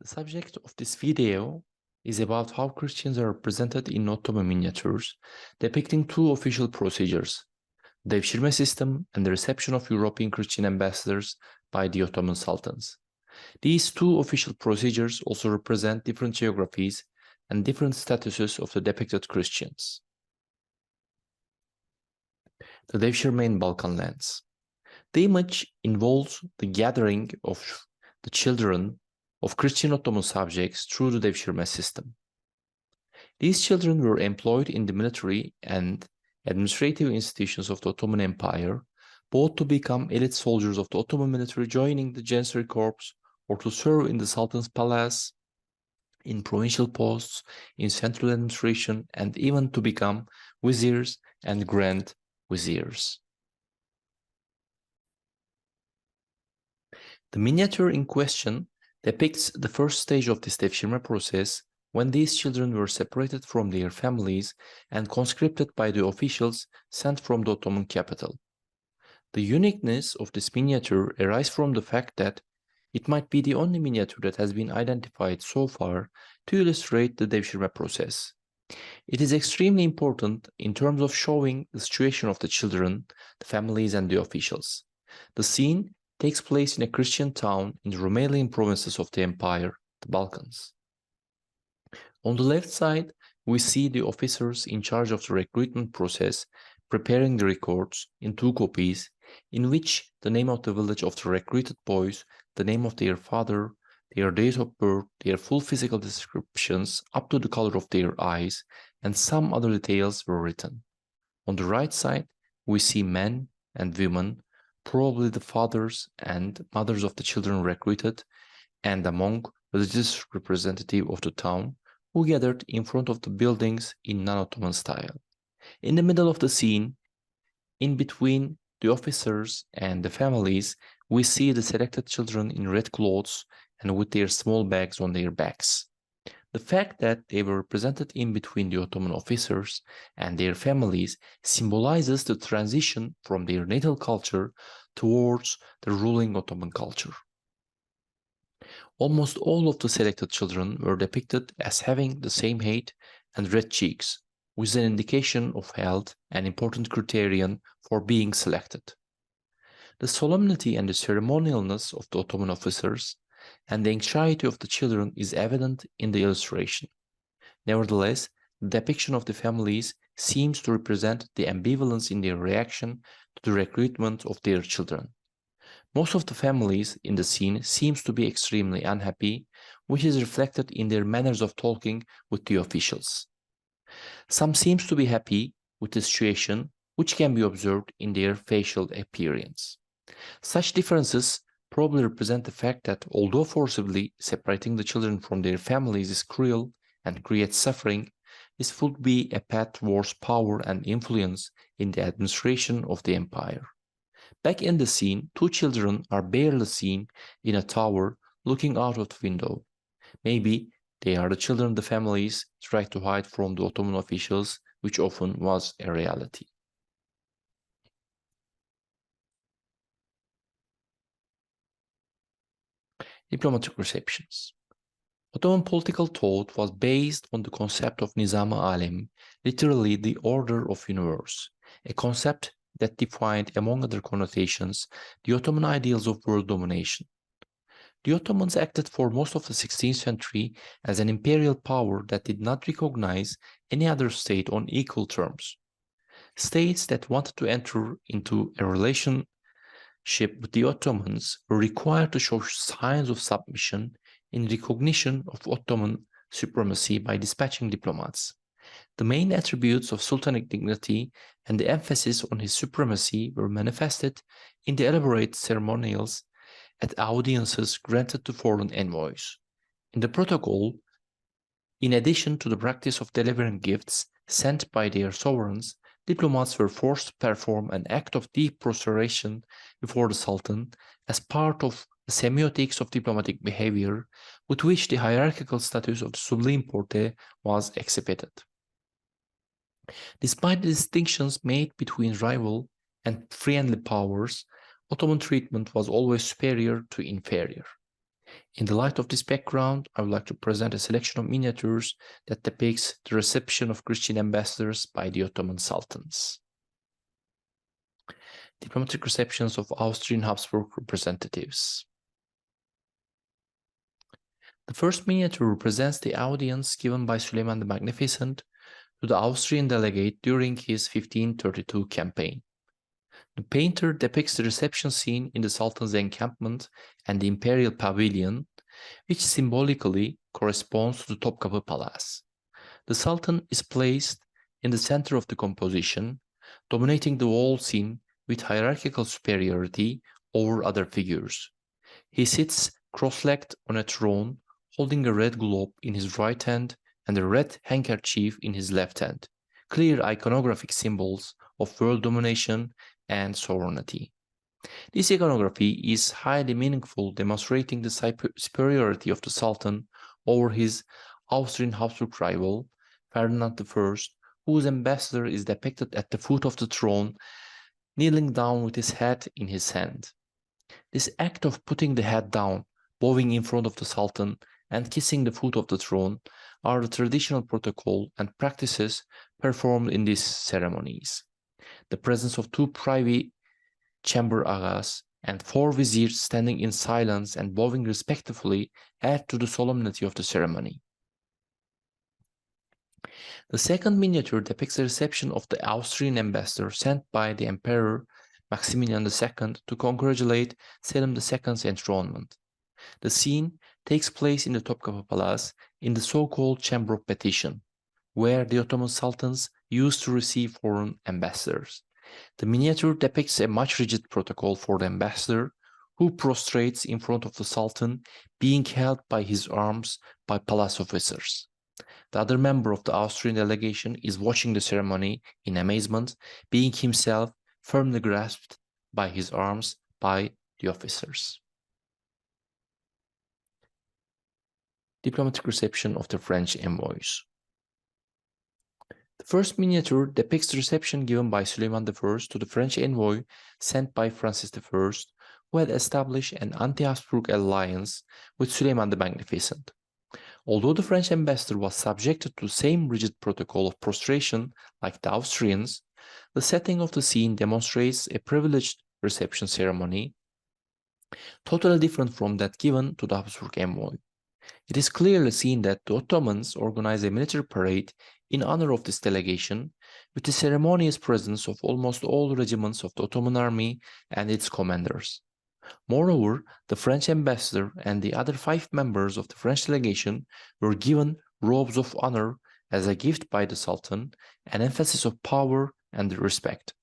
The subject of this video is about how Christians are represented in Ottoman miniatures, depicting two official procedures, the Devshirne system and the reception of European Christian ambassadors by the Ottoman sultans. These two official procedures also represent different geographies and different statuses of the depicted Christians. The Devshirne in Balkan Lands. The image involves the gathering of the children of Christian Ottoman subjects through the Devshirne system. These children were employed in the military and administrative institutions of the Ottoman Empire, both to become elite soldiers of the Ottoman military joining the Janissary Corps, or to serve in the Sultan's palace, in provincial posts, in central administration, and even to become viziers and grand viziers. The miniature in question depicts the first stage of this Devshirne process, when these children were separated from their families and conscripted by the officials sent from the Ottoman capital. The uniqueness of this miniature arises from the fact that it might be the only miniature that has been identified so far to illustrate the Devshirne process. It is extremely important in terms of showing the situation of the children, the families, and the officials. The scene takes place in a Christian town in the Romanian provinces of the empire, the Balkans. On the left side, we see the officers in charge of the recruitment process preparing the records in 2 copies, in which the name of the village of the recruited boys, the name of their father, their date of birth, their full physical descriptions up to the color of their eyes, and some other details were written. On the right side, we see men and women, probably the fathers and mothers of the children recruited, and a monk, religious representative of the town, who gathered in front of the buildings in non-Ottoman style. In the middle of the scene, in between the officers and the families, we see the selected children in red clothes and with their small bags on their backs. The fact that they were represented in between the Ottoman officers and their families symbolizes the transition from their natal culture towards the ruling Ottoman culture. Almost all of the selected children were depicted as having the same height and red cheeks, which is an indication of health, an important criterion for being selected. The solemnity and the ceremonialness of the Ottoman officers and the anxiety of the children is evident in the illustration. Nevertheless, the depiction of the families seems to represent the ambivalence in their reaction to the recruitment of their children. Most of the families in the scene seems to be extremely unhappy, which is reflected in their manners of talking with the officials. Some seems to be happy with the situation, which can be observed in their facial appearance. Such differences probably represent the fact that although forcibly separating the children from their families is cruel and creates suffering, this would be a path towards power and influence in the administration of the empire. Back in the scene, 2 children are barely seen in a tower looking out of the window. Maybe they are the children the families tried to hide from the Ottoman officials, which often was a reality. Diplomatic receptions. Ottoman political thought was based on the concept of Nizam-ı Alem, literally the order of universe, a concept that defined, among other connotations, the Ottoman ideals of world domination. The Ottomans acted for most of the 16th century as an imperial power that did not recognize any other state on equal terms. States that wanted to enter into a relationship with the Ottomans were required to show signs of submission in recognition of Ottoman supremacy by dispatching diplomats. The main attributes of sultanic dignity and the emphasis on his supremacy were manifested in the elaborate ceremonials at audiences granted to foreign envoys. In the protocol, in addition to the practice of delivering gifts sent by their sovereigns, diplomats were forced to perform an act of deep prostration before the Sultan as part of the semiotics of diplomatic behavior with which the hierarchical status of the Sublime Porte was exhibited. Despite the distinctions made between rival and friendly powers, Ottoman treatment was always superior to inferior. In the light of this background, I would like to present a selection of miniatures that depicts the reception of Christian ambassadors by the Ottoman sultans. Diplomatic receptions of Austrian Habsburg representatives. The first miniature represents the audience given by Suleiman the Magnificent to the Austrian delegate during his 1532 campaign. The painter depicts the reception scene in the Sultan's encampment and the imperial pavilion, which symbolically corresponds to the Topkapı Palace. The Sultan is placed in the center of the composition, dominating the whole scene with hierarchical superiority over other figures. He sits cross-legged on a throne, holding a red globe in his right hand and a red handkerchief in his left hand, clear iconographic symbols of world domination and sovereignty. This iconography is highly meaningful, demonstrating the superiority of the Sultan over his Austrian Habsburg rival, Ferdinand I, whose ambassador is depicted at the foot of the throne, kneeling down with his head in his hand. This act of putting the head down, bowing in front of the Sultan, and kissing the foot of the throne are the traditional protocol and practices performed in these ceremonies. The presence of two privy chamber agas and four viziers standing in silence and bowing respectfully add to the solemnity of the ceremony. The second miniature depicts the reception of the Austrian ambassador sent by the Emperor Maximilian II to congratulate Selim II's enthronement. The scene takes place in the Topkapı Palace in the so-called Chamber of Petition, where the Ottoman sultans used to receive foreign ambassadors. The miniature depicts a much rigid protocol for the ambassador, who prostrates in front of the sultan, being held by his arms by palace officers. The other member of the Austrian delegation is watching the ceremony in amazement, being himself firmly grasped by his arms by the officers. Diplomatic reception of the French envoys. The first miniature depicts the reception given by Suleiman I to the French envoy sent by Francis I, who had established an anti-Habsburg alliance with Suleiman the Magnificent. Although the French ambassador was subjected to the same rigid protocol of prostration like the Austrians, the setting of the scene demonstrates a privileged reception ceremony, totally different from that given to the Habsburg envoy. It is clearly seen that the Ottomans organized a military parade in honor of this delegation, with the ceremonious presence of almost all regiments of the Ottoman army and its commanders. Moreover, the French ambassador and the other 5 members of the French delegation were given robes of honor as a gift by the Sultan, an emphasis of power and respect.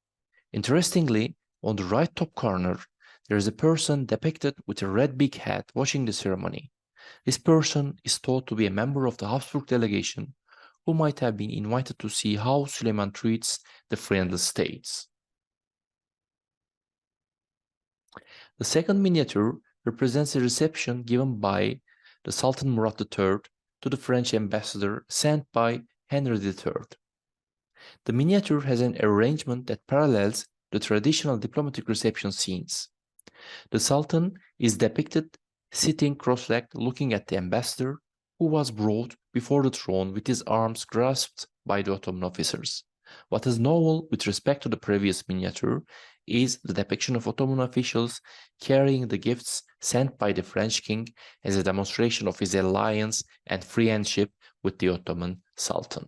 Interestingly, on the right top corner, there is a person depicted with a red big hat watching the ceremony. This person is thought to be a member of the Habsburg delegation, who might have been invited to see how Suleiman treats the friendly states. The second miniature represents a reception given by the Sultan Murad III to the French ambassador sent by Henry III. The miniature has an arrangement that parallels the traditional diplomatic reception scenes. The Sultan is depicted sitting cross-legged looking at the ambassador, who was brought before the throne with his arms grasped by the Ottoman officers. What is novel with respect to the previous miniature is the depiction of Ottoman officials carrying the gifts sent by the French king as a demonstration of his alliance and friendship with the Ottoman Sultan.